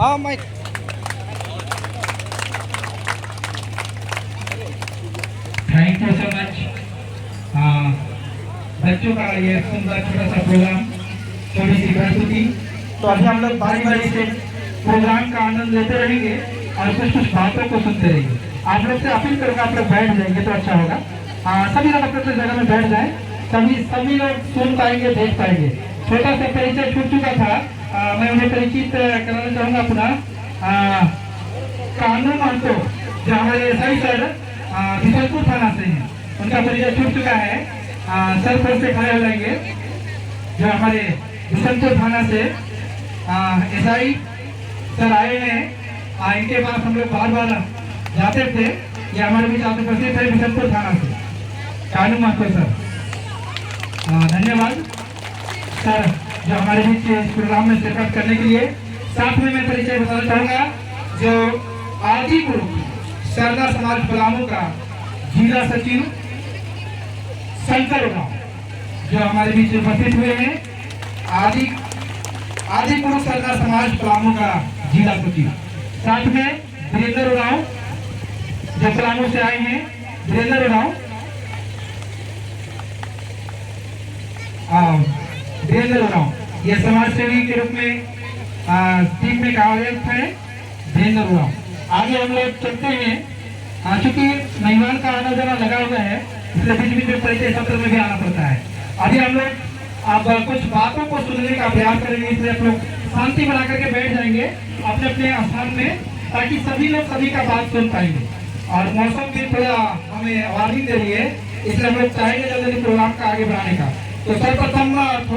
हाँ mic. Thank you so much. बच्चों का ये सुंदर छोटा सा प्रोग्राम, छोटी सी प्रस्तुति। तो अभी हम लोग बारी बारी से प्रोग्राम का आनंद लेते रहेंगे और कुछ कुछ बातों को सुनते रहेंगे। आप लोग से अपील करूँगा, आप लोग बैठ जाएंगे तो अच्छा होगा। सभी लोग अपने जगह में बैठ जाएं, सभी लोग सुन पाएंगे, देख पाएंगे। छोटा सा परिचय छूट चुका था, मैं उन्हें परिचित कराना चाहूँगा पुनः। कानू महतो जो हमारे एसआई सर बिशनपुर थाना से हैं, उनका परिचय छूट चुका है। सर फिर से खड़े हो जाएंगे। जो हमारे बिशनपुर थाना से एसआई सर आए हैं, इनके पास हम लोग बार बार जाते थे। ये हमारे बीच आते उपस्थित थे बिशनपुर थाना से कानू महतो सर। धन्यवाद सर जो हमारे बीच इस प्रोग्राम में शिरकत करने के लिए। साथ में मैं परिचय बताना चाहूँगा, जो आदि कुरुख सरदार समाज पलामू का जिला सचिव शंकर उरांव जो हमारे बीच उपस्थित हुए हैं। आदि कुरुख सरदार समाज पलामू का जिला सचिव। साथ में वीरेंद्र उरांव जो पलामू से आए हैं। वीरेंद्र उरांव ये समाज सेवी के रूप में टीम में कार्यरत है। वीरेंद्र उरांव आगे हम लोग चलते हैं। चूंकि मेहमान का आना जाना लगा हुआ है, इसलिए बीच बीच में परिचय सत्र में भी आना पड़ता है। अभी हम लोग अब कुछ बातों को सुनने का प्रयास करेंगे, इसलिए आप लोग शांति बना करके बैठ जाएंगे अपने अपने स्थान में, ताकि सभी लोग सभी का बात सुन पाएंगे। और मौसम भी थोड़ा हमें वार्निंग दे रही है, इसलिए हम लोग चाहेंगे जल्दी प्रोग्राम का आगे बढ़ाने का। तो सर्वप्रथम थोड़ा